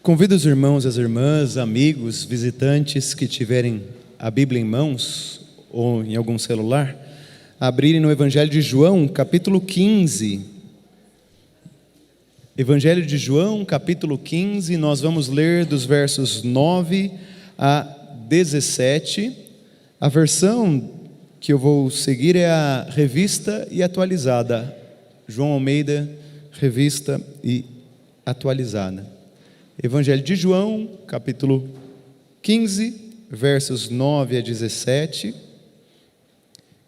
Convido os irmãos e as irmãs, amigos, visitantes que tiverem a Bíblia em mãos ou em algum celular, a abrirem no Evangelho de João, capítulo 15. Evangelho de João, capítulo 15, nós vamos ler dos versos 9 a 17. A versão que eu vou seguir é a Revista e Atualizada. João Almeida, Revista e Atualizada. Evangelho de João, capítulo 15, versos 9 a 17.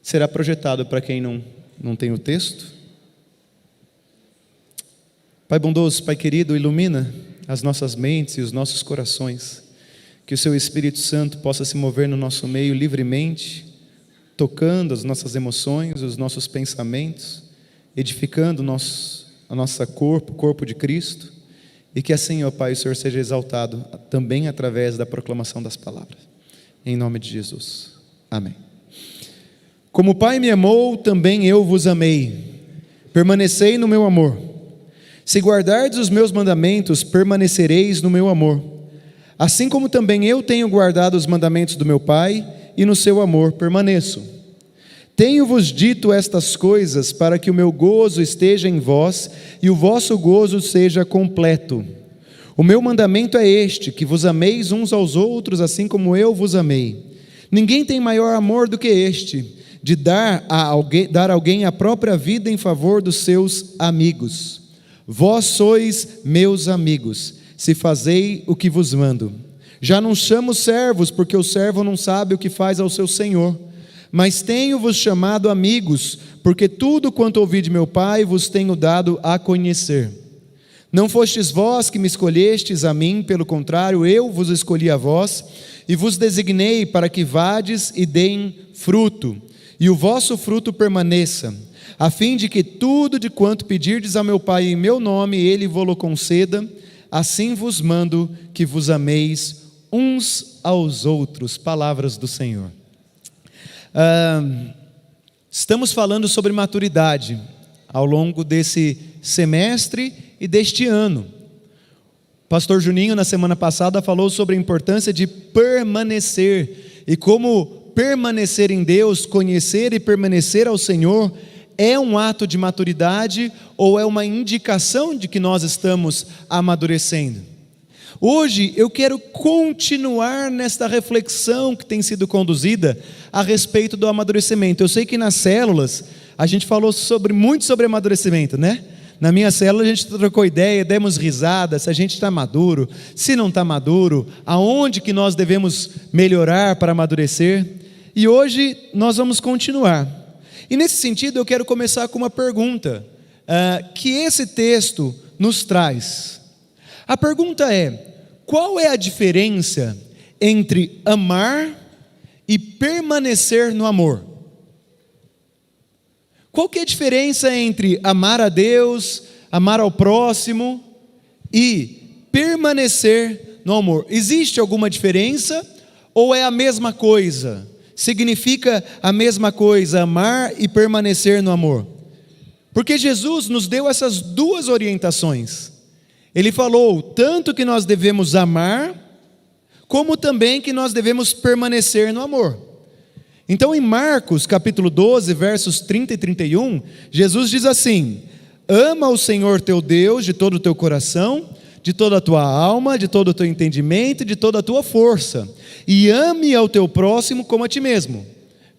Será projetado para quem não tem o texto. Pai bondoso, Pai querido, ilumina as nossas mentes e os nossos corações, que o Seu Espírito Santo possa se mover no nosso meio livremente, tocando as nossas emoções, os nossos pensamentos, edificando o nosso corpo, o corpo de Cristo, e que assim, ó Pai, o Senhor seja exaltado também através da proclamação das palavras. Em nome de Jesus. Amém. Como o Pai me amou, também eu vos amei. Permanecei no meu amor. Se guardardes os meus mandamentos, permanecereis no meu amor. Assim como também eu tenho guardado os mandamentos do meu Pai, e no seu amor permaneço. Tenho-vos dito estas coisas para que o meu gozo esteja em vós e o vosso gozo seja completo. O meu mandamento é este, que vos ameis uns aos outros assim como eu vos amei. Ninguém tem maior amor do que este, de dar a alguém a própria vida em favor dos seus amigos. Vós sois meus amigos, se fazei o que vos mando. Já não chamo servos, porque o servo não sabe o que faz ao seu senhor. Mas tenho-vos chamado amigos, porque tudo quanto ouvi de meu Pai vos tenho dado a conhecer. Não fostes vós que me escolhestes a mim, pelo contrário, eu vos escolhi a vós, e vos designei para que vades e deem fruto, e o vosso fruto permaneça, a fim de que tudo de quanto pedirdes a meu Pai em meu nome, Ele vô-lo conceda. Assim vos mando que vos ameis uns aos outros. Palavras do Senhor. Estamos falando sobre maturidade ao longo desse semestre e deste ano. O pastor Juninho, na semana passada, falou sobre a importância de permanecer e como permanecer em Deus, conhecer e permanecer ao Senhor é um ato de maturidade ou é uma indicação de que nós estamos amadurecendo. Hoje eu quero continuar nesta reflexão que tem sido conduzida a respeito do amadurecimento. Eu sei que nas células a gente falou muito sobre amadurecimento, né? Na minha célula a gente trocou ideia, demos risada, se a gente está maduro, se não está maduro, aonde que nós devemos melhorar para amadurecer. E hoje nós vamos continuar. E nesse sentido eu quero começar com uma pergunta que esse texto nos traz. A pergunta é: qual é a diferença entre amar e permanecer no amor? Qual que é a diferença entre amar a Deus, amar ao próximo e permanecer no amor? Existe alguma diferença ou é a mesma coisa? Significa a mesma coisa, amar e permanecer no amor? Porque Jesus nos deu essas duas orientações. Ele falou tanto que nós devemos amar, como também que nós devemos permanecer no amor. Então em Marcos capítulo 12, versos 30 e 31, Jesus diz assim: ama o Senhor teu Deus de todo o teu coração, de toda a tua alma, de todo o teu entendimento, de toda a tua força, e ame ao teu próximo como a ti mesmo.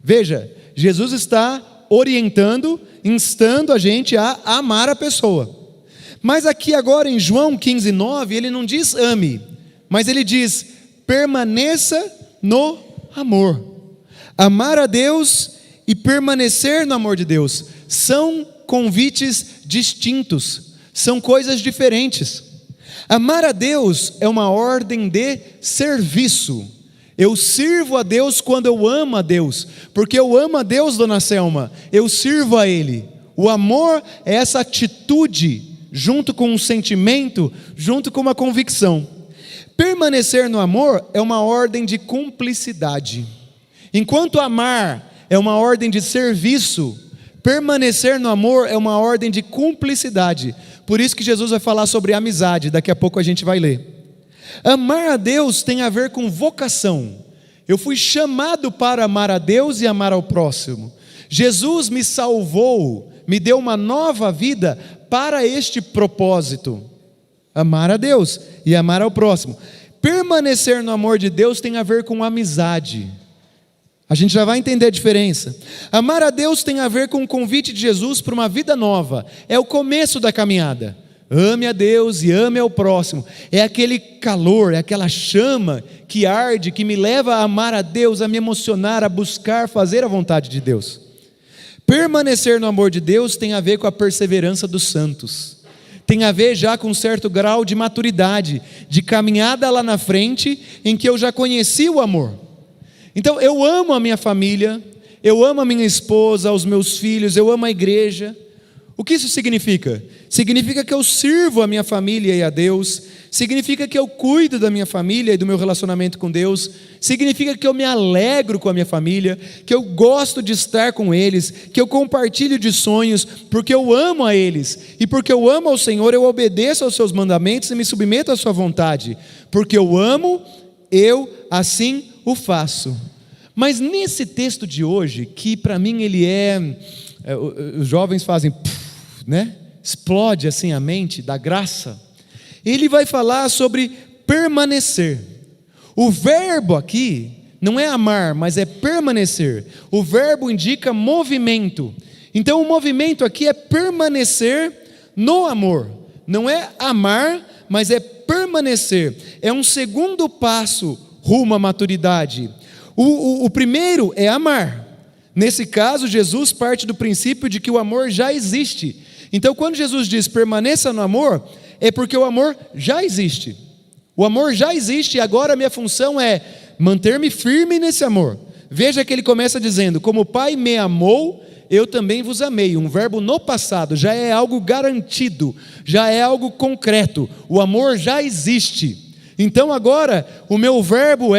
Veja, Jesus está orientando, instando a gente a amar a pessoa. Mas aqui agora em João 15, 9, ele não diz ame, mas ele diz permaneça no amor. Amar a Deus e permanecer no amor de Deus são convites distintos, são coisas diferentes. Amar a Deus é uma ordem de serviço. Eu sirvo a Deus quando eu amo a Deus, porque eu amo a Deus, dona Selma, eu sirvo a Ele. O amor é essa atitude, junto com um sentimento, junto com uma convicção. Permanecer no amor é uma ordem de cumplicidade. Enquanto amar é uma ordem de serviço, permanecer no amor é uma ordem de cumplicidade. Por isso que Jesus vai falar sobre amizade, daqui a pouco a gente vai ler. Amar a Deus tem a ver com vocação. Eu fui chamado para amar a Deus e amar ao próximo. Jesus me salvou, me deu uma nova vida para este propósito: amar a Deus e amar ao próximo. Permanecer no amor de Deus tem a ver com amizade. A gente já vai entender a diferença. Amar a Deus tem a ver com o convite de Jesus para uma vida nova. É o começo da caminhada. Ame a Deus e ame ao próximo. É aquele calor, é aquela chama que arde, que me leva a amar a Deus, a me emocionar, a buscar fazer a vontade de Deus. Permanecer no amor de Deus tem a ver com a perseverança dos santos. Tem a ver já com um certo grau de maturidade, de caminhada lá na frente, em que eu já conheci o amor. Então eu amo a minha família, eu amo a minha esposa, os meus filhos, eu amo a igreja. O que isso significa? Significa que eu sirvo a minha família e a Deus, significa que eu cuido da minha família e do meu relacionamento com Deus, significa que eu me alegro com a minha família, que eu gosto de estar com eles, que eu compartilho de sonhos, porque eu amo a eles, e porque eu amo ao Senhor, eu obedeço aos seus mandamentos e me submeto à sua vontade, porque eu amo, eu assim o faço. Mas nesse texto de hoje, que para mim ele os jovens fazem, né? Explode assim a mente da graça. Ele vai falar sobre permanecer. O verbo aqui não é amar, mas é permanecer. O verbo indica movimento. Então o movimento aqui é permanecer no amor. Não é amar, mas é permanecer. É um segundo passo rumo à maturidade. O primeiro é amar. Nesse caso, Jesus parte do princípio de que o amor já existe. Então, quando Jesus diz permaneça no amor, é porque o amor já existe. O amor já existe e agora a minha função é manter-me firme nesse amor. Veja que ele começa dizendo: como o Pai me amou, eu também vos amei. Um verbo no passado, já é algo garantido, já é algo concreto. O amor já existe. Então agora o meu verbo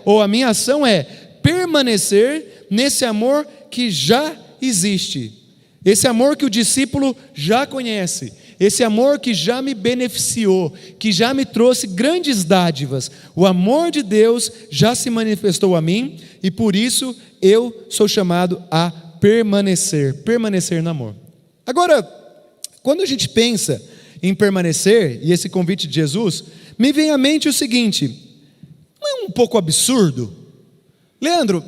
ou a minha ação é permanecer nesse amor que já existe. Esse amor que o discípulo já conhece, esse amor que já me beneficiou, que já me trouxe grandes dádivas. O amor de Deus já se manifestou a mim e por isso eu sou chamado a permanecer no amor. Agora, quando a gente pensa em permanecer, e esse convite de Jesus, me vem à mente o seguinte: não é um pouco absurdo? Leandro,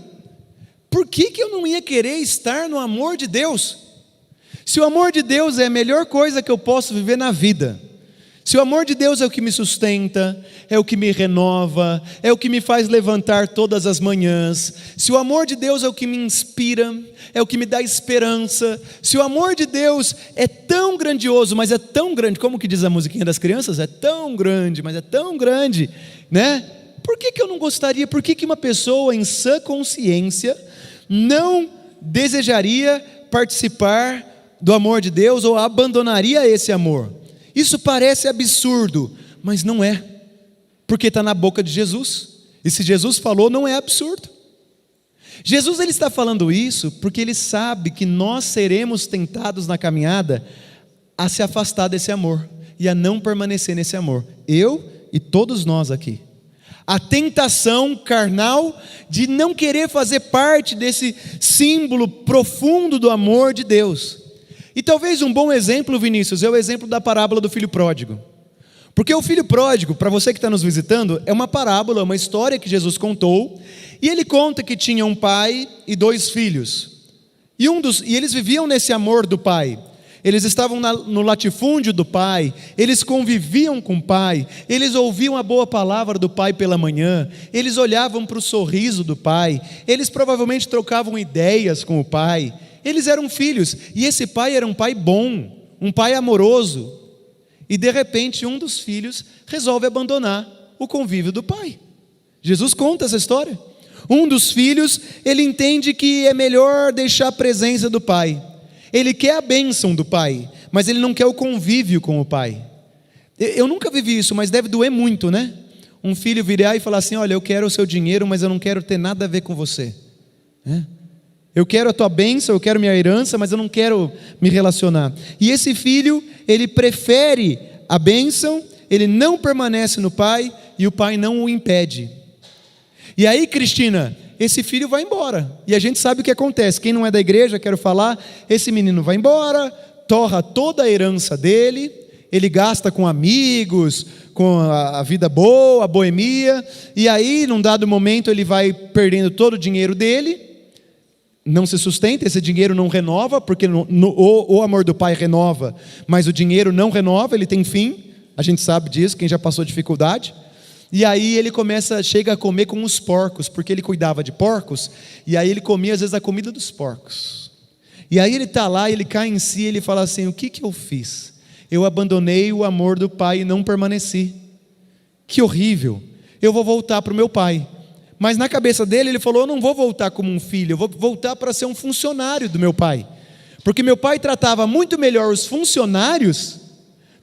por que eu não ia querer estar no amor de Deus? Se o amor de Deus é a melhor coisa que eu posso viver na vida, se o amor de Deus é o que me sustenta, é o que me renova, é o que me faz levantar todas as manhãs, se o amor de Deus é o que me inspira, é o que me dá esperança, se o amor de Deus é tão grandioso, mas é tão grande, como que diz a musiquinha das crianças? É tão grande, mas é tão grande, né? Por que eu não gostaria, por que uma pessoa em sã consciência não desejaria participar do amor de Deus ou abandonaria esse amor? Isso parece absurdo, mas não é, porque está na boca de Jesus, e se Jesus falou, não é absurdo. Jesus ele está falando isso porque ele sabe que nós seremos tentados na caminhada a se afastar desse amor e a não permanecer nesse amor, eu e todos nós aqui. A tentação carnal de não querer fazer parte desse símbolo profundo do amor de Deus. E talvez um bom exemplo, Vinícius, é o exemplo da parábola do filho pródigo. Porque o filho pródigo, para você que está nos visitando, é uma parábola, uma história que Jesus contou. E ele conta que tinha um pai e 2 filhos. E eles viviam nesse amor do pai. Eles estavam no latifúndio do pai, eles conviviam com o pai, eles ouviam a boa palavra do pai pela manhã, eles olhavam para o sorriso do pai, eles provavelmente trocavam ideias com o pai, eles eram filhos, e esse pai era um pai bom, um pai amoroso, e de repente um dos filhos resolve abandonar o convívio do pai. Jesus conta essa história. Um dos filhos, ele entende que é melhor deixar a presença do pai. Ele quer a bênção do pai, mas ele não quer o convívio com o pai. Eu nunca vivi isso, mas deve doer muito, né? Um filho virar e falar assim: olha, eu quero o seu dinheiro, mas eu não quero ter nada a ver com você. Eu quero a tua bênção, eu quero minha herança, mas eu não quero me relacionar. E esse filho, ele prefere a bênção, ele não permanece no pai, e o pai não o impede. E aí, Cristina, esse filho vai embora. E a gente sabe o que acontece. Quem não é da igreja, quero falar, esse menino vai embora, torra toda a herança dele, ele gasta com amigos, com a vida boa, a boemia, e aí, num dado momento, ele vai perdendo todo o dinheiro dele, não se sustenta, esse dinheiro não renova, porque o amor do pai renova, mas o dinheiro não renova, ele tem fim, a gente sabe disso, quem já passou dificuldade. E aí ele chega a comer com os porcos, porque ele cuidava de porcos, e aí ele comia às vezes a comida dos porcos. E aí ele está lá, ele cai em si, ele fala assim: o que eu fiz? Eu abandonei o amor do pai e não permaneci. Que horrível, eu vou voltar para o meu pai. Mas na cabeça dele ele falou: eu não vou voltar como um filho, eu vou voltar para ser um funcionário do meu pai, porque meu pai tratava muito melhor os funcionários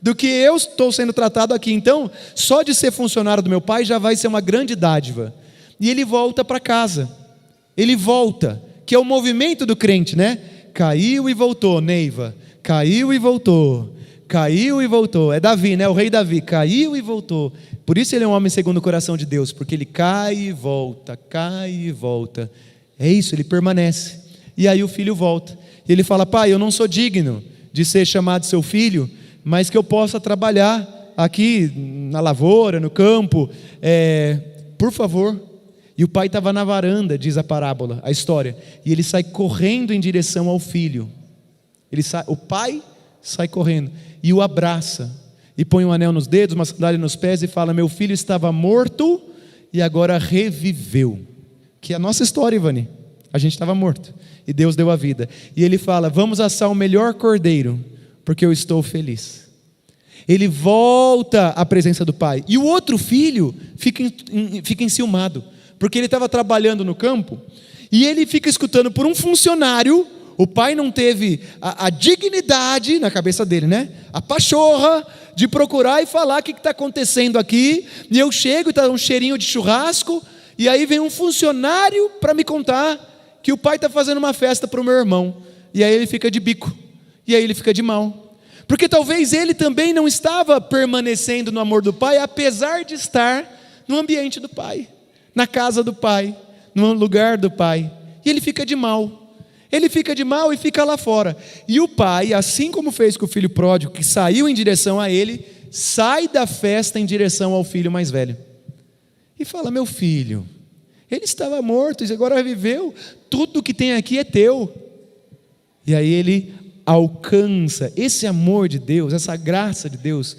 do que eu estou sendo tratado aqui. Então, só de ser funcionário do meu pai já vai ser uma grande dádiva. E ele volta para casa, ele volta, que é o movimento do crente, né? Caiu e voltou, Neiva, caiu e voltou, caiu e voltou. É Davi, né? O rei Davi, caiu e voltou. Por isso ele é um homem segundo o coração de Deus, porque ele cai e volta, cai e volta. É isso, ele permanece. E aí o filho volta, e ele fala: pai, eu não sou digno de ser chamado seu filho, mas que eu possa trabalhar aqui na lavoura, no campo, por favor. E o pai estava na varanda, diz a parábola, a história, e ele sai correndo em direção ao filho. O pai sai correndo e o abraça, e põe um anel nos dedos, uma sandália nos pés, e fala: meu filho estava morto e agora reviveu. Que é a nossa história, Ivani. A gente estava morto e Deus deu a vida. E ele fala: vamos assar o melhor cordeiro, porque eu estou feliz. Ele volta à presença do pai. E o outro filho fica enciumado, porque ele estava trabalhando no campo, e ele fica escutando por um funcionário. O pai não teve a dignidade na cabeça dele, né? A pachorra de procurar e falar: o que está acontecendo aqui? E eu chego e está um cheirinho de churrasco, e aí vem um funcionário para me contar que o pai está fazendo uma festa para o meu irmão. E aí ele fica de bico, e aí ele fica de mal, porque talvez ele também não estava permanecendo no amor do pai, apesar de estar no ambiente do pai, na casa do pai, no lugar do pai. E ele fica de mal. Ele fica de mal e fica lá fora. E o pai, assim como fez com o filho pródigo, que saiu em direção a ele, sai da festa em direção ao filho mais velho. E fala: meu filho, ele estava morto e agora viveu, tudo que tem aqui é teu. E aí ele alcança esse amor de Deus, essa graça de Deus.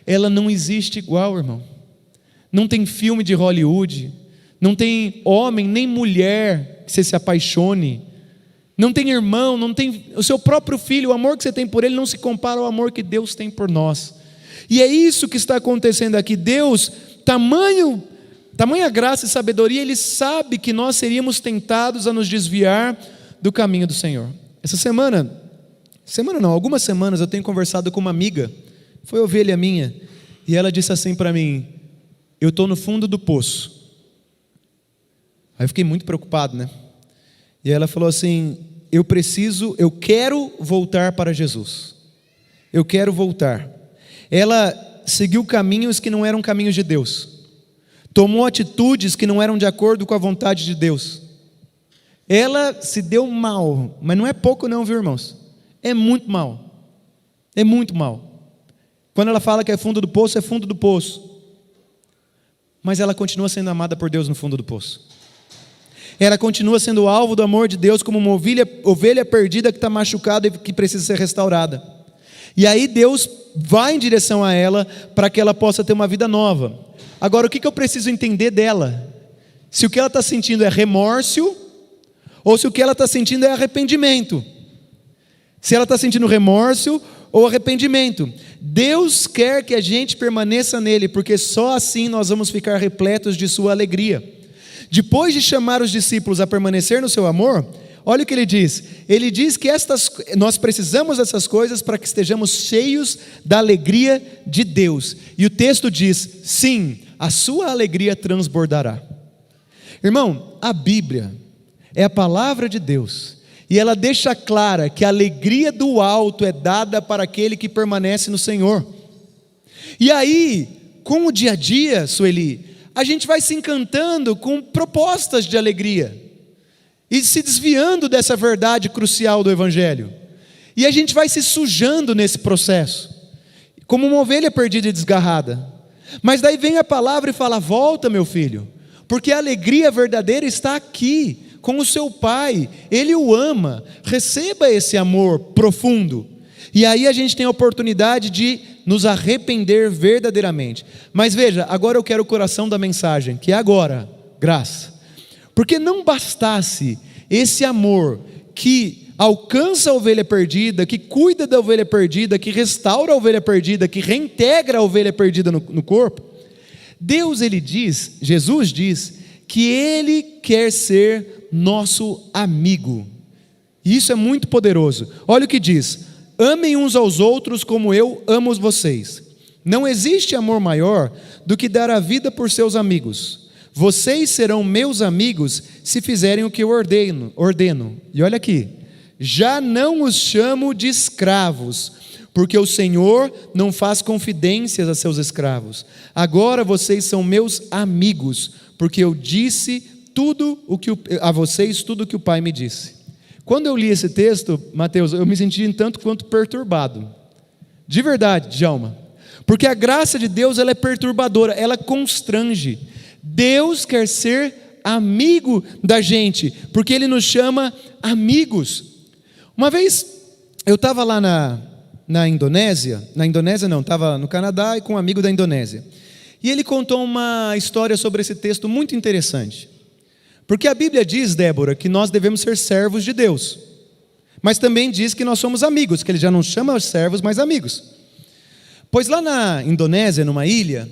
Ela não existe igual, irmão. Não tem filme de Hollywood, não tem homem nem mulher que você se apaixone, não tem irmão, não tem o seu próprio filho. O amor que você tem por ele não se compara ao amor que Deus tem por nós. E é isso que está acontecendo aqui. Deus, tamanha graça e sabedoria, Ele sabe que nós seríamos tentados a nos desviar do caminho do Senhor. Algumas semanas eu tenho conversado com uma amiga, foi ovelha minha, e ela disse assim para mim: eu estou no fundo do poço. Aí eu fiquei muito preocupado, né? E ela falou assim: eu quero voltar para Jesus. Eu quero voltar. Ela seguiu caminhos que não eram caminhos de Deus. Tomou atitudes que não eram de acordo com a vontade de Deus. Ela se deu mal, mas não é pouco não, viu, irmãos? É muito mal. É muito mal. Quando ela fala que é fundo do poço, é fundo do poço. Mas ela continua sendo amada por Deus no fundo do poço. Ela continua sendo alvo do amor de Deus, como uma ovelha perdida que está machucada e que precisa ser restaurada. E aí Deus vai em direção a ela para que ela possa ter uma vida nova. Agora, o que eu preciso entender dela? Se o que ela está sentindo é remorso, ou se o que ela está sentindo é arrependimento. Se ela está sentindo remorso ou arrependimento. Deus quer que a gente permaneça nele, porque só assim nós vamos ficar repletos de sua alegria. Depois de chamar os discípulos a permanecer no seu amor, olha o que ele diz. Ele diz que nós precisamos dessas coisas para que estejamos cheios da alegria de Deus. E o texto diz: sim, a sua alegria transbordará. Irmão, a Bíblia é a palavra de Deus, e ela deixa clara que a alegria do alto é dada para aquele que permanece no Senhor. E aí, com o dia a dia, Sueli, a gente vai se encantando com propostas de alegria e se desviando dessa verdade crucial do Evangelho. E a gente vai se sujando nesse processo, como uma ovelha perdida e desgarrada. Mas daí vem a palavra e fala: volta, meu filho, porque a alegria verdadeira está aqui, com o seu pai, ele o ama, receba esse amor profundo. E aí a gente tem a oportunidade de nos arrepender verdadeiramente. Mas veja, agora eu quero o coração da mensagem, que é agora, graça. Porque não bastasse esse amor que alcança a ovelha perdida, que cuida da ovelha perdida, que restaura a ovelha perdida, que reintegra a ovelha perdida no corpo, Jesus diz que Ele quer ser nosso amigo. E isso é muito poderoso. Olha o que diz: amem uns aos outros como eu amo vocês. Não existe amor maior do que dar a vida por seus amigos. Vocês serão meus amigos se fizerem o que eu ordeno. E olha aqui: já não os chamo de escravos, porque o Senhor não faz confidências a seus escravos. Agora vocês são meus amigos, porque eu disse a vocês tudo o que o Pai me disse. Quando eu li esse texto, Mateus, eu me senti um tanto quanto perturbado. De verdade, Djalma. Porque a graça de Deus, ela é perturbadora, ela constrange. Deus quer ser amigo da gente, porque Ele nos chama amigos. Uma vez, eu estava lá na Indonésia, estava no Canadá e com um amigo da Indonésia. E ele contou uma história sobre esse texto muito interessante. Porque a Bíblia diz, Débora, que nós devemos ser servos de Deus. Mas também diz que nós somos amigos, que Ele já não chama os servos, mas amigos. Pois lá na Indonésia, numa ilha,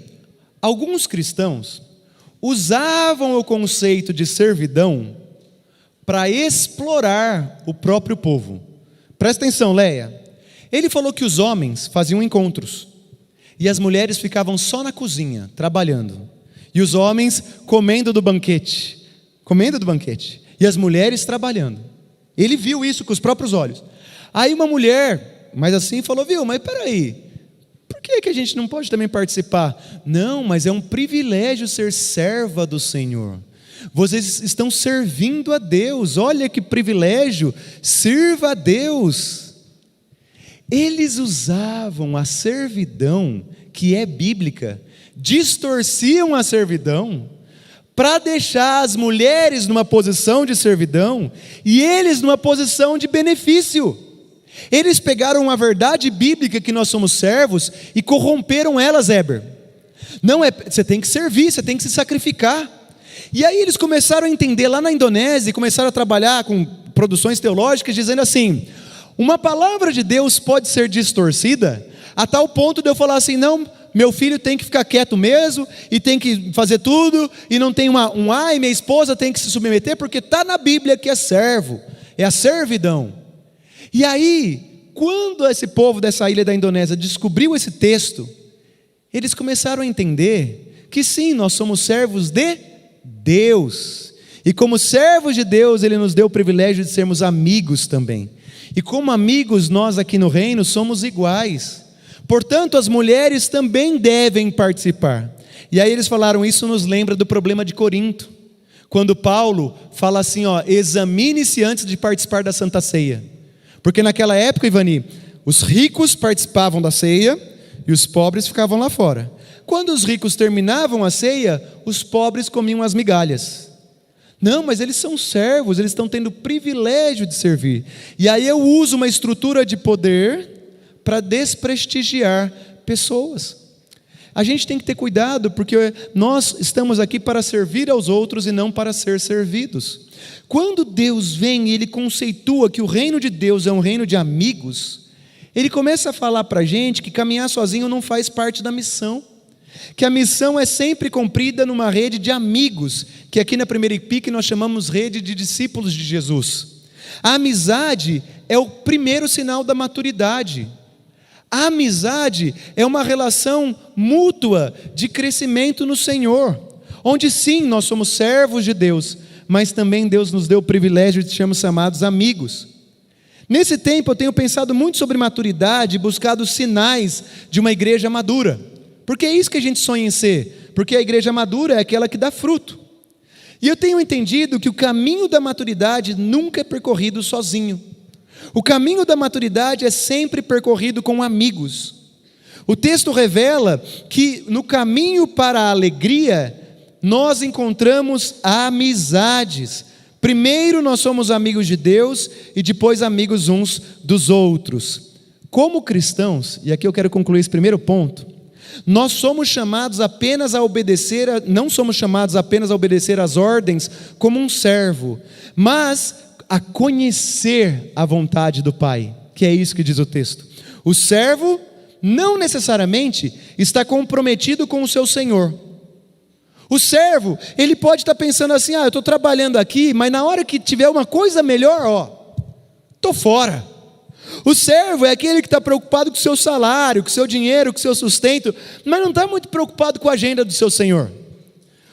alguns cristãos usavam o conceito de servidão para explorar o próprio povo. Presta atenção, Leia. Ele falou que os homens faziam encontros e as mulheres ficavam só na cozinha, trabalhando. E os homens comendo do banquete, e as mulheres trabalhando. Ele viu isso com os próprios olhos. Aí uma mulher, mas assim, falou: viu, mas peraí, por que a gente não pode também participar? Não, mas é um privilégio ser serva do Senhor. Vocês estão servindo a Deus, olha que privilégio, sirva a Deus. Eles usavam a servidão, que é bíblica, distorciam a servidão, para deixar as mulheres numa posição de servidão, e eles numa posição de benefício. Eles pegaram a verdade bíblica que nós somos servos, e corromperam elas, Heber. Não é, você tem que servir, você tem que se sacrificar. E aí eles começaram a entender lá na Indonésia, e começaram a trabalhar com produções teológicas, dizendo assim: uma palavra de Deus pode ser distorcida, a tal ponto de eu falar assim: não, meu filho tem que ficar quieto mesmo, e tem que fazer tudo, e não tem minha esposa tem que se submeter, porque está na Bíblia que é servo, é a servidão. E aí, quando esse povo dessa ilha da Indonésia descobriu esse texto, eles começaram a entender que sim, nós somos servos de Deus, e como servos de Deus, Ele nos deu o privilégio de sermos amigos também, e como amigos nós aqui no reino somos iguais, portanto as mulheres também devem participar. E aí eles falaram, isso nos lembra do problema de Corinto, quando Paulo fala assim, examine-se antes de participar da Santa Ceia, porque naquela época, Ivani, os ricos participavam da ceia, e os pobres ficavam lá fora. Quando os ricos terminavam a ceia, os pobres comiam as migalhas. Não, mas eles são servos, eles estão tendo o privilégio de servir. E aí eu uso uma estrutura de poder para desprestigiar pessoas. A gente tem que ter cuidado, porque nós estamos aqui para servir aos outros e não para ser servidos. Quando Deus vem e Ele conceitua que o reino de Deus é um reino de amigos, Ele começa a falar para a gente que caminhar sozinho não faz parte da missão, que a missão é sempre cumprida numa rede de amigos, que aqui na Primeira IPIC nós chamamos rede de discípulos de Jesus. A amizade é o primeiro sinal da maturidade. A amizade é uma relação mútua de crescimento no Senhor, onde sim, nós somos servos de Deus, mas também Deus nos deu o privilégio de sermos chamados amigos. Nesse tempo eu tenho pensado muito sobre maturidade e buscado sinais de uma igreja madura. Porque é isso que a gente sonha em ser. Porque a igreja madura é aquela que dá fruto. E eu tenho entendido que o caminho da maturidade nunca é percorrido sozinho. O caminho da maturidade é sempre percorrido com amigos. O texto revela que no caminho para a alegria, nós encontramos amizades. Primeiro nós somos amigos de Deus e depois amigos uns dos outros. Como cristãos, e aqui eu quero concluir esse primeiro ponto, nós somos chamados apenas a obedecer, não somos chamados apenas a obedecer às ordens como um servo, mas a conhecer a vontade do Pai, que é isso que diz o texto. O servo não necessariamente está comprometido com o seu senhor. O servo, ele pode estar pensando assim, eu estou trabalhando aqui, mas na hora que tiver uma coisa melhor, estou fora. O servo é aquele que está preocupado com o seu salário, com o seu dinheiro, com o seu sustento, mas não está muito preocupado com a agenda do seu senhor.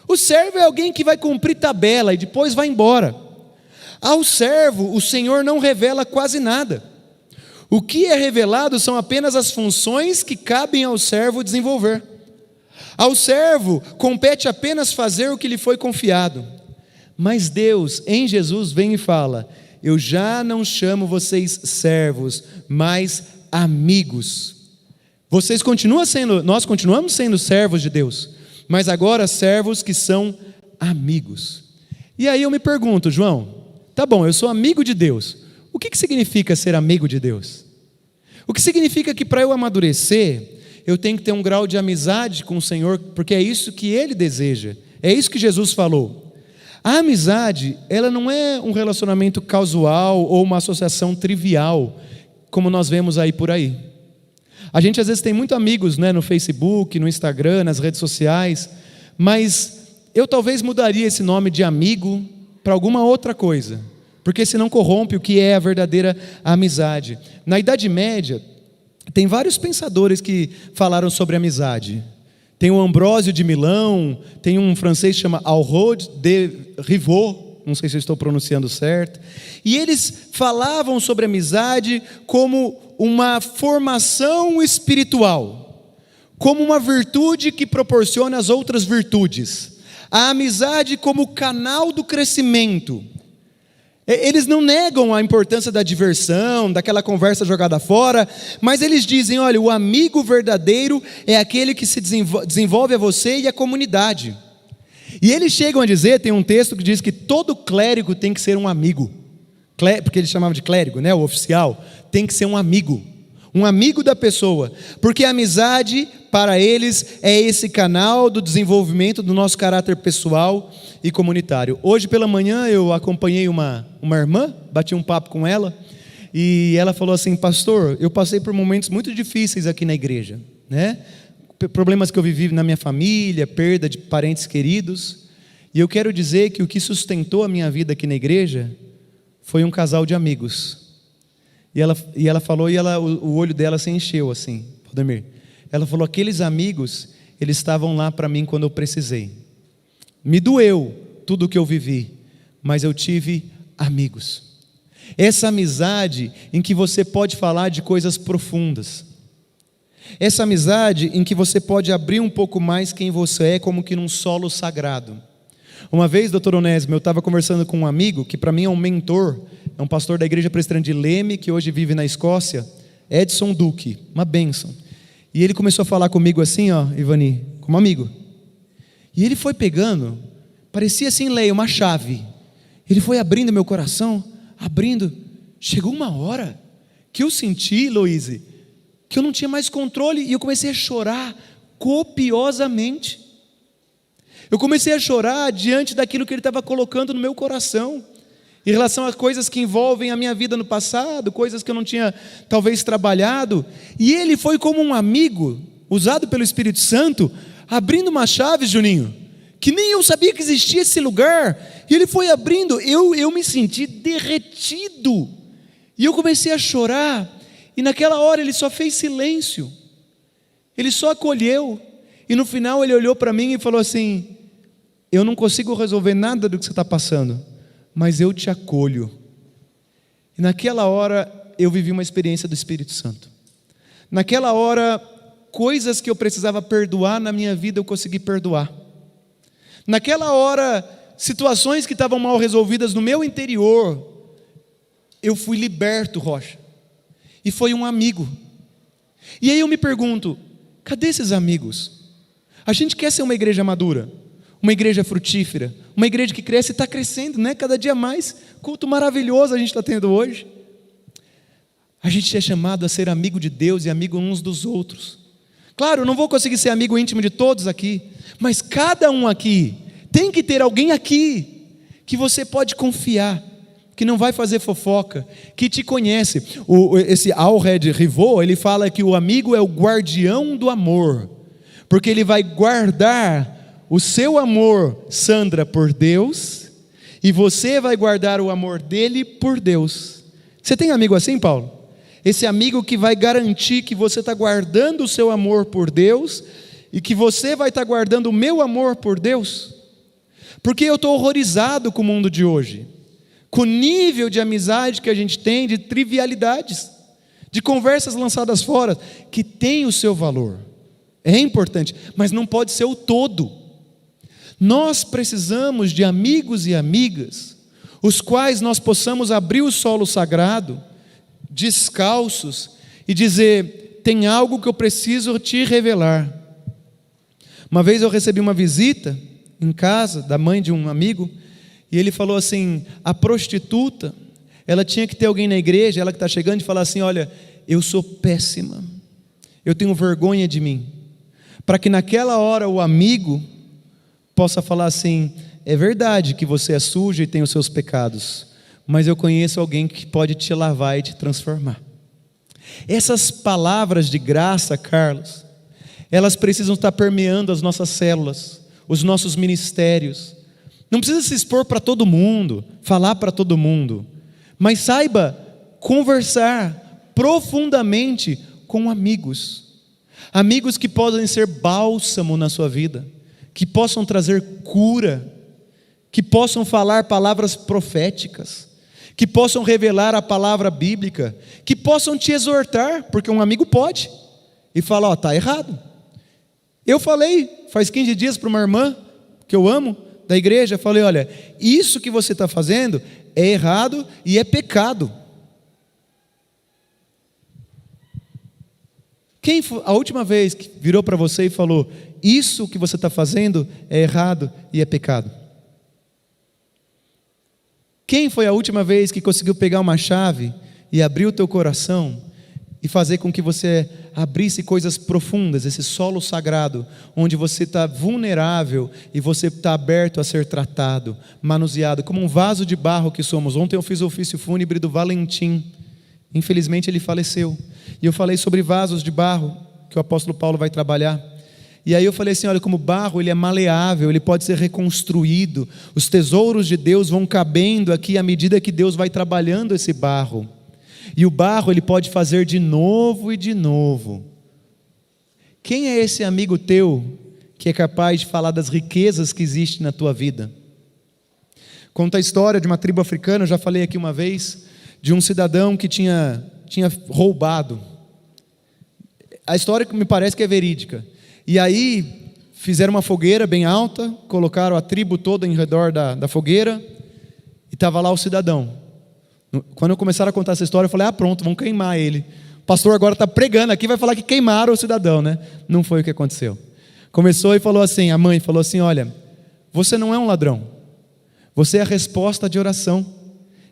O servo é alguém que vai cumprir tabela e depois vai embora. Ao servo, o Senhor não revela quase nada. O que é revelado são apenas as funções que cabem ao servo desenvolver. Ao servo, compete apenas fazer o que lhe foi confiado. Mas Deus, em Jesus, vem e fala: eu já não chamo vocês servos, mas amigos. Nós continuamos sendo servos de Deus, mas agora servos que são amigos. E aí eu me pergunto, João, tá bom, eu sou amigo de Deus. O que significa ser amigo de Deus? O que significa que para eu amadurecer, eu tenho que ter um grau de amizade com o Senhor, porque é isso que Ele deseja, é isso que Jesus falou. A amizade, ela não é um relacionamento casual ou uma associação trivial, como nós vemos aí por aí. A gente às vezes tem muitos amigos, no Facebook, no Instagram, nas redes sociais, mas eu talvez mudaria esse nome de amigo para alguma outra coisa, porque senão corrompe o que é a verdadeira amizade. Na Idade Média, tem vários pensadores que falaram sobre amizade. Tem o Ambrósio de Milão, tem um francês que chama Alrod de Rivaux, não sei se eu estou pronunciando certo, e eles falavam sobre amizade como uma formação espiritual, como uma virtude que proporciona as outras virtudes, a amizade como canal do crescimento. Eles não negam a importância da diversão, daquela conversa jogada fora, mas eles dizem, olha, o amigo verdadeiro é aquele que se desenvolve a você e a comunidade. E eles chegam a dizer, tem um texto que diz que todo clérigo tem que ser um amigo, porque eles chamavam de clérigo, o oficial, tem que ser um amigo da pessoa, porque a amizade para eles é esse canal do desenvolvimento do nosso caráter pessoal e comunitário. Hoje pela manhã eu acompanhei uma irmã, bati um papo com ela, e ela falou assim, pastor, eu passei por momentos muito difíceis aqui na igreja, problemas que eu vivi na minha família, perda de parentes queridos, e eu quero dizer que o que sustentou a minha vida aqui na igreja foi um casal de amigos. E ela falou, o olho dela se encheu assim, Valdemir. Ela falou, aqueles amigos, eles estavam lá para mim quando eu precisei. Me doeu tudo o que eu vivi, mas eu tive amigos. Essa amizade em que você pode falar de coisas profundas. Essa amizade em que você pode abrir um pouco mais quem você é, como que num solo sagrado. Uma vez, doutor Onésimo, eu estava conversando com um amigo, que para mim é um mentor, é um pastor da igreja presbiteriana de Leme, que hoje vive na Escócia, Edson Duque, uma bênção. E ele começou a falar comigo assim, Ivani, como amigo. E ele foi pegando, parecia assim, Leia, uma chave. Ele foi abrindo meu coração, abrindo. Chegou uma hora que eu senti, Loise, que eu não tinha mais controle, e eu comecei a chorar copiosamente. Eu comecei a chorar diante daquilo que ele estava colocando no meu coração, em relação a coisas que envolvem a minha vida no passado, coisas que eu não tinha talvez trabalhado, e ele foi como um amigo, usado pelo Espírito Santo, abrindo uma chave, Juninho, que nem eu sabia que existia esse lugar, e ele foi abrindo, eu me senti derretido, e eu comecei a chorar, e naquela hora ele só fez silêncio, ele só acolheu, e no final ele olhou para mim e falou assim, eu não consigo resolver nada do que você está passando, mas eu te acolho. E naquela hora eu vivi uma experiência do Espírito Santo. Naquela hora, coisas que eu precisava perdoar na minha vida, eu consegui perdoar. Naquela hora, situações que estavam mal resolvidas no meu interior, eu fui liberto, Rocha. E foi um amigo. E aí eu me pergunto, cadê esses amigos? A gente quer ser uma igreja madura, uma igreja frutífera, uma igreja que cresce e está crescendo, né? Cada dia mais. Culto maravilhoso a gente está tendo hoje. A gente é chamado a ser amigo de Deus e amigo uns dos outros. Claro, eu não vou conseguir ser amigo íntimo de todos aqui, mas cada um aqui tem que ter alguém aqui que você pode confiar, que não vai fazer fofoca, que te conhece. Esse Alred Rivot, ele fala que o amigo é o guardião do amor, porque ele vai guardar o seu amor, Sandra, por Deus, e você vai guardar o amor dele por Deus. Você tem amigo assim, Paulo? Esse amigo que vai garantir que você está guardando o seu amor por Deus, e que você vai estar guardando o meu amor por Deus? Porque eu estou horrorizado com o mundo de hoje, com o nível de amizade que a gente tem, de trivialidades, de conversas lançadas fora, que tem o seu valor, é importante, mas não pode ser o todo. Nós precisamos de amigos e amigas, os quais nós possamos abrir o solo sagrado, descalços, e dizer, tem algo que eu preciso te revelar. Uma vez eu recebi uma visita em casa, da mãe de um amigo, e ele falou assim, a prostituta, ela tinha que ter alguém na igreja, ela que está chegando, e falar assim, olha, eu sou péssima, eu tenho vergonha de mim, para que naquela hora o amigo possa falar assim, é verdade que você é suja e tem os seus pecados, mas eu conheço alguém que pode te lavar e te transformar. Essas palavras de graça, Carlos, elas precisam estar permeando as nossas células, os nossos ministérios. Não precisa se expor para todo mundo, falar para todo mundo, mas saiba conversar profundamente com amigos, amigos que podem ser bálsamo na sua vida, que possam trazer cura, que possam falar palavras proféticas, que possam revelar a palavra bíblica, que possam te exortar, porque um amigo pode, e fala, está errado. Eu falei, faz 15 dias para uma irmã, que eu amo, da igreja, falei, olha, isso que você está fazendo é errado e é pecado. Quem foi a última vez que virou para você e falou, isso que você está fazendo é errado e é pecado? Quem foi a última vez que conseguiu pegar uma chave e abrir o teu coração e fazer com que você abrisse coisas profundas, esse solo sagrado, onde você está vulnerável e você está aberto a ser tratado, manuseado, como um vaso de barro que somos? Ontem eu fiz o ofício fúnebre do Valentim, infelizmente ele faleceu, e eu falei sobre vasos de barro, que o apóstolo Paulo vai trabalhar. E aí eu falei assim, olha, como barro ele é maleável, ele pode ser reconstruído, os tesouros de Deus vão cabendo aqui à medida que Deus vai trabalhando esse barro, e o barro ele pode fazer de novo e de novo. Quem é esse amigo teu que é capaz de falar das riquezas que existem na tua vida? Conta a história de uma tribo africana, eu já falei aqui uma vez, de um cidadão que tinha roubado. A história que me parece que é verídica. E aí fizeram uma fogueira bem alta, colocaram a tribo toda em redor da fogueira, e estava lá o cidadão. Quando eu começaram a contar essa história, eu falei, pronto, vão queimar ele. O pastor agora está pregando aqui, vai falar que queimaram o cidadão, né? Não foi o que aconteceu. Começou e falou assim, a mãe falou assim, olha, você não é um ladrão, você é a resposta de oração.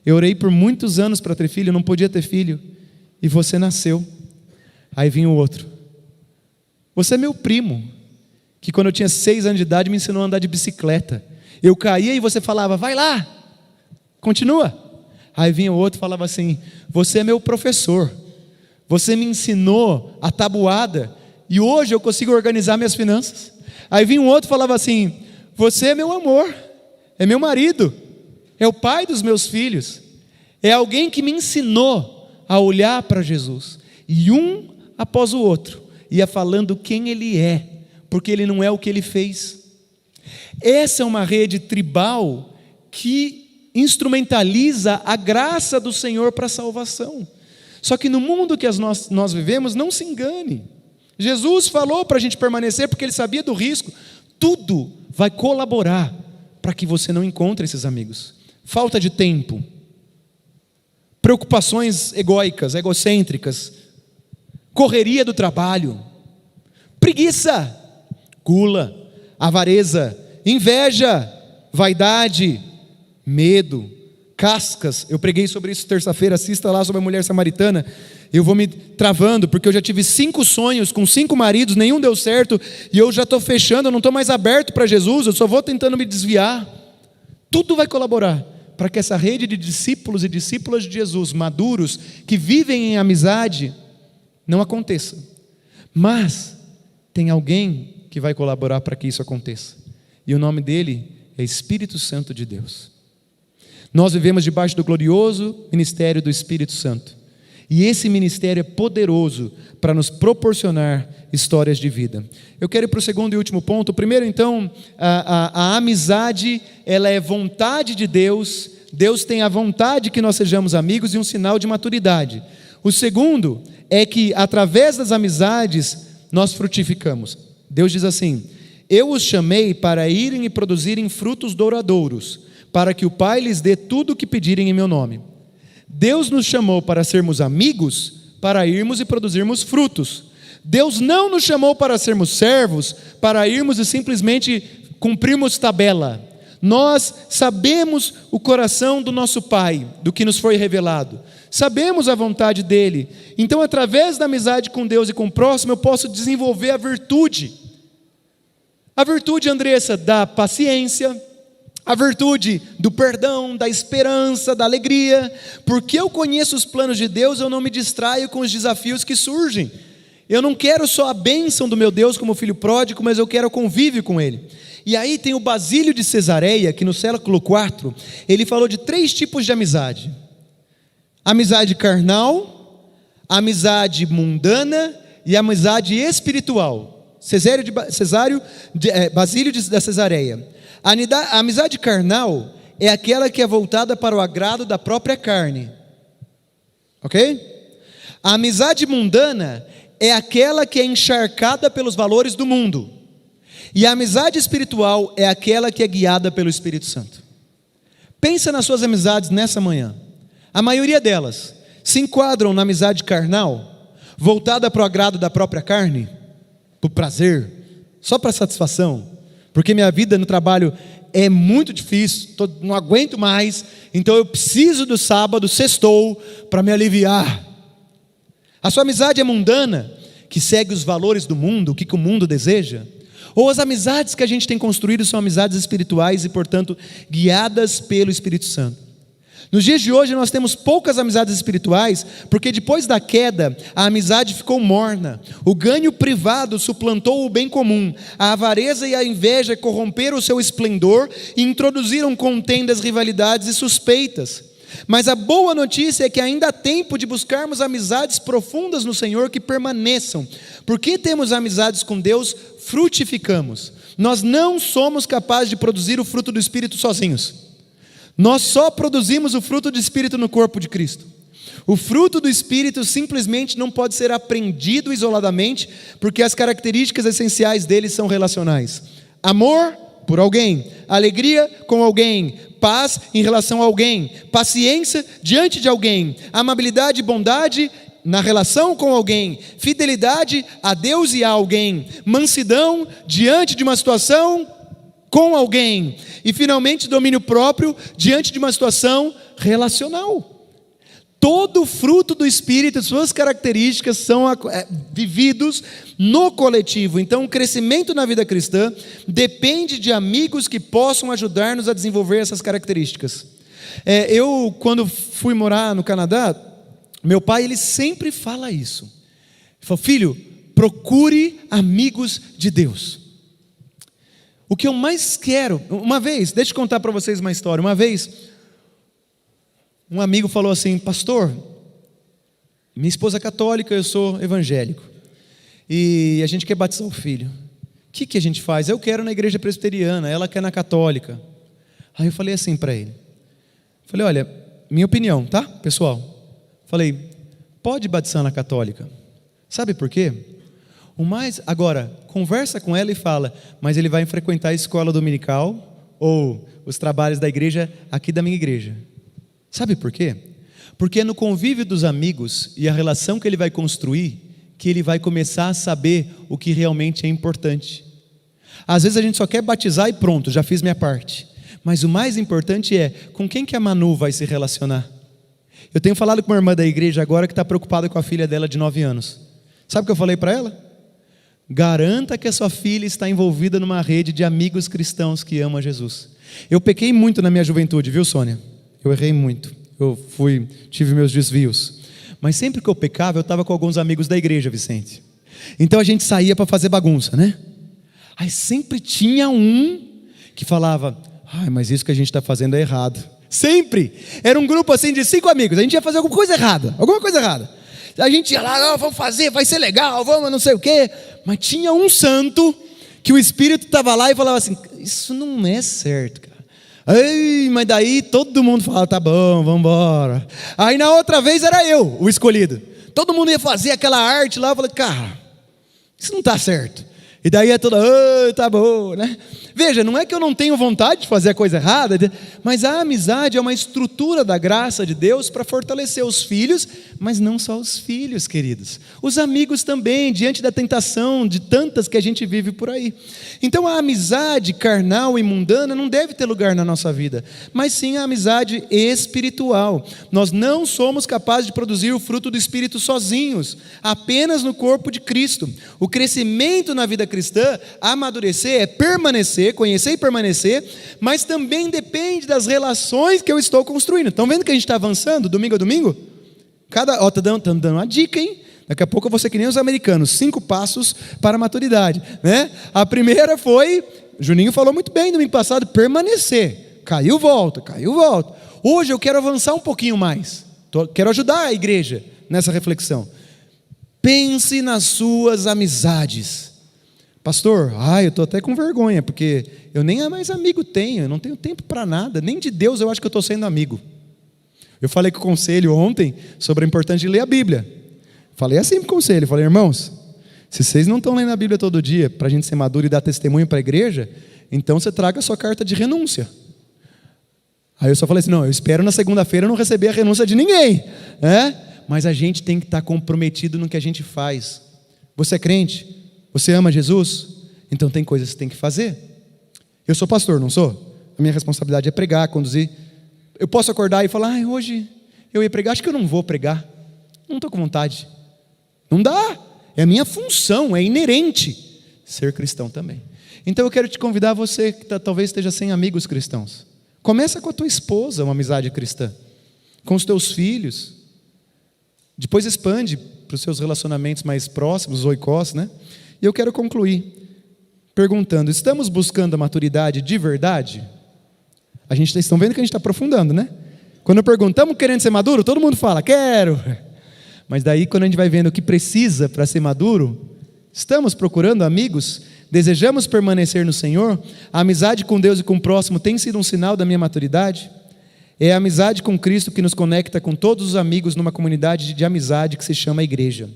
Eu orei por muitos anos para ter filho, eu não podia ter filho, e você nasceu. Aí vinha o outro, você é meu primo, que quando eu tinha 6 anos de idade me ensinou a andar de bicicleta. Eu caía e você falava, vai lá, continua. Aí vinha o outro e falava assim, você é meu professor, você me ensinou a tabuada, e hoje eu consigo organizar minhas finanças. Aí vinha um outro e falava assim, você é meu amor, é meu marido, é o pai dos meus filhos, é alguém que me ensinou a olhar para Jesus. E um após o outro ia falando quem ele é, porque ele não é o que ele fez. Essa é uma rede tribal que instrumentaliza a graça do Senhor para a salvação. Só que no mundo que nós vivemos, não se engane, Jesus falou para a gente permanecer porque Ele sabia do risco. Tudo vai colaborar para que você não encontre esses amigos. Falta de tempo, preocupações egóicas, egocêntricas, correria do trabalho, preguiça, gula, avareza, inveja, vaidade, medo, cascas. Eu preguei sobre isso terça-feira, assista lá sobre a mulher samaritana. Eu vou me travando, porque eu já tive 5 sonhos com 5 maridos, nenhum deu certo, e eu já estou fechando, eu não estou mais aberto para Jesus, eu só vou tentando me desviar. Tudo vai colaborar para que essa rede de discípulos e discípulas de Jesus, maduros, que vivem em amizade, não aconteça. Mas tem alguém que vai colaborar para que isso aconteça, e o nome dele é Espírito Santo de Deus. Nós vivemos debaixo do glorioso ministério do Espírito Santo, e esse ministério é poderoso para nos proporcionar histórias de vida. Eu quero ir para o segundo e último ponto. O primeiro, então, a amizade, ela é vontade de Deus. Deus tem a vontade que nós sejamos amigos e um sinal de maturidade. O segundo é que através das amizades nós frutificamos. Deus diz assim: eu os chamei para irem e produzirem frutos douradouros, para que o Pai lhes dê tudo o que pedirem em meu nome. Deus nos chamou para sermos amigos, para irmos e produzirmos frutos. Deus não nos chamou para sermos servos, para irmos e simplesmente cumprirmos tabela. Nós sabemos o coração do nosso Pai, do que nos foi revelado. Sabemos a vontade dEle. Então, através da amizade com Deus e com o próximo, eu posso desenvolver a virtude. A virtude, Andressa, da paciência, a virtude do perdão, da esperança, da alegria. Porque eu conheço os planos de Deus, eu não me distraio com os desafios que surgem. Eu não quero só a bênção do meu Deus como filho pródigo, mas eu quero o convívio com Ele. E aí tem o Basílio de Cesareia, que no século IV, ele falou de 3 tipos de amizade: amizade carnal, amizade mundana e amizade espiritual. Basílio da Cesareia. A amizade carnal é aquela que é voltada para o agrado da própria carne, ok? A amizade mundana é aquela que é encharcada pelos valores do mundo, e a amizade espiritual é aquela que é guiada pelo Espírito Santo. Pensa nas suas amizades nessa manhã. A maioria delas se enquadram na amizade carnal, voltada para o agrado da própria carne, para o prazer, só para satisfação, porque minha vida no trabalho é muito difícil, não aguento mais, então eu preciso do sábado, sextou, para me aliviar. A sua amizade é mundana, que segue os valores do mundo, o que o mundo deseja? Ou as amizades que a gente tem construído são amizades espirituais e, portanto, guiadas pelo Espírito Santo? Nos dias de hoje nós temos poucas amizades espirituais, porque depois da queda, a amizade ficou morna, o ganho privado suplantou o bem comum, a avareza e a inveja corromperam o seu esplendor e introduziram contendas, rivalidades e suspeitas. Mas a boa notícia é que ainda há tempo de buscarmos amizades profundas no Senhor que permaneçam. Porque temos amizades com Deus, frutificamos. Nós não somos capazes de produzir o fruto do Espírito sozinhos. Nós só produzimos o fruto do Espírito no corpo de Cristo. O fruto do Espírito simplesmente não pode ser aprendido isoladamente, porque as características essenciais dele são relacionais: amor por alguém, alegria com alguém, paz em relação a alguém, paciência diante de alguém, amabilidade e bondade na relação com alguém, fidelidade a Deus e a alguém, mansidão diante de uma situação com alguém, e finalmente domínio próprio diante de uma situação relacional. Todo o fruto do Espírito, suas características são vividos no coletivo. Então o crescimento na vida cristã depende de amigos que possam ajudar-nos a desenvolver essas características. Eu, quando fui morar no Canadá, meu pai, ele sempre fala isso. Ele falou: filho, procure amigos de Deus. O que eu mais quero, uma vez, deixa eu contar para vocês uma história. Uma vez, um amigo falou assim: pastor, minha esposa é católica, eu sou evangélico, e a gente quer batizar o filho. O que a gente faz? Eu quero na igreja presbiteriana, ela quer na católica. Aí eu falei assim para ele, falei: olha, minha opinião, tá, pessoal? Falei: pode batizar na católica. Sabe por quê? Agora, conversa com ela e fala, mas ele vai frequentar a escola dominical ou os trabalhos da igreja aqui da minha igreja. Sabe por quê? Porque é no convívio dos amigos e a relação que ele vai construir que ele vai começar a saber o que realmente é importante. Às vezes a gente só quer batizar e pronto, já fiz minha parte. Mas o mais importante é, com quem que a Manu vai se relacionar? Eu tenho falado com uma irmã da igreja agora que está preocupada com a filha dela de 9 anos. Sabe o que eu falei para ela? Garanta que a sua filha está envolvida numa rede de amigos cristãos que amam a Jesus. Eu pequei muito na minha juventude, viu, Sônia? Eu errei muito. Tive meus desvios. Mas sempre que eu pecava, eu estava com alguns amigos da igreja, Vicente. Então a gente saía para fazer bagunça, né? Aí sempre tinha um que falava, mas isso que a gente está fazendo é errado. Sempre! Era um grupo assim de 5 amigos, a gente ia fazer alguma coisa errada. A gente ia lá, vamos fazer, vai ser legal, vamos não sei o quê. Mas tinha um santo que o Espírito estava lá e falava assim, isso não é certo, cara. Mas daí todo mundo falava, tá bom, vamos embora. Aí na outra vez era eu, o escolhido. Todo mundo ia fazer aquela arte lá, eu falei, cara, isso não está certo. E daí é toda, tá bom, né? Veja, não é que eu não tenho vontade de fazer a coisa errada, mas a amizade é uma estrutura da graça de Deus para fortalecer os filhos, mas não só os filhos, queridos. Os amigos também, diante da tentação de tantas que a gente vive por aí. Então a amizade carnal e mundana não deve ter lugar na nossa vida, mas sim a amizade espiritual. Nós não somos capazes de produzir o fruto do Espírito sozinhos, apenas no corpo de Cristo. O crescimento na vida cristã, amadurecer, é permanecer, conhecer e permanecer, mas também depende das relações que eu estou construindo. Estão vendo que a gente está avançando, domingo a domingo? Está dando uma dica, hein? Daqui a pouco eu vou ser que nem os americanos, 5 passos para a maturidade, né? A primeira foi, Juninho falou muito bem domingo passado, permanecer, caiu, volta. Hoje eu quero avançar um pouquinho mais, quero ajudar a igreja nessa reflexão. Pense nas suas amizades. Pastor, eu estou até com vergonha, porque eu nem mais amigo tenho, eu não tenho tempo para nada, nem de Deus eu acho que eu estou sendo amigo. Eu falei com o conselho ontem sobre a importância de ler a Bíblia. Falei assim para o conselho, falei, irmãos, se vocês não estão lendo a Bíblia todo dia, para a gente ser maduro e dar testemunho para a igreja, então você traga a sua carta de renúncia. Aí eu só falei assim, não, eu espero na segunda-feira não receber a renúncia de ninguém, né? Mas a gente tem que estar comprometido no que a gente faz. Você é crente? Você ama Jesus? Então tem coisas que você tem que fazer. Eu sou pastor, não sou? A minha responsabilidade é pregar, conduzir. Eu posso acordar e falar, hoje eu ia pregar, acho que eu não vou pregar. Não estou com vontade. Não dá. É a minha função, é inerente ser cristão também. Então eu quero te convidar, você que talvez esteja sem amigos cristãos. Começa com a tua esposa, uma amizade cristã. Com os teus filhos. Depois expande para os seus relacionamentos mais próximos, os oikós, né? E eu quero concluir perguntando, estamos buscando a maturidade de verdade? Estão vendo que a gente está aprofundando, né? Quando eu pergunto, estamos querendo ser maduro? Todo mundo fala, quero. Mas daí quando a gente vai vendo o que precisa para ser maduro, estamos procurando amigos? Desejamos permanecer no Senhor? A amizade com Deus e com o próximo tem sido um sinal da minha maturidade? É a amizade com Cristo que nos conecta com todos os amigos numa comunidade de amizade que se chama igreja.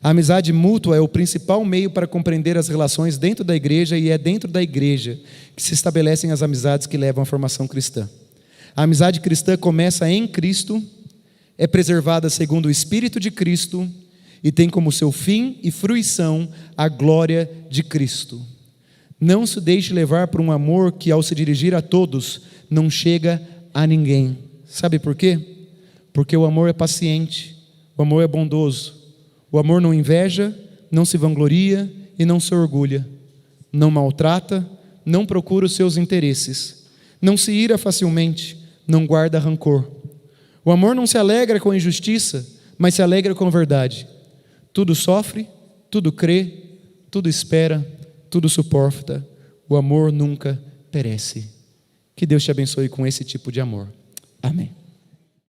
A amizade mútua é o principal meio para compreender as relações dentro da igreja, e é dentro da igreja que se estabelecem as amizades que levam à formação cristã. A amizade cristã começa em Cristo, é preservada segundo o Espírito de Cristo e tem como seu fim e fruição a glória de Cristo. Não se deixe levar por um amor que, ao se dirigir a todos, não chega a ninguém. Sabe por quê? Porque o amor é paciente, o amor é bondoso. O amor não inveja, não se vangloria e não se orgulha. Não maltrata, não procura os seus interesses. Não se ira facilmente, não guarda rancor. O amor não se alegra com a injustiça, mas se alegra com a verdade. Tudo sofre, tudo crê, tudo espera, tudo suporta. O amor nunca perece. Que Deus te abençoe com esse tipo de amor. Amém.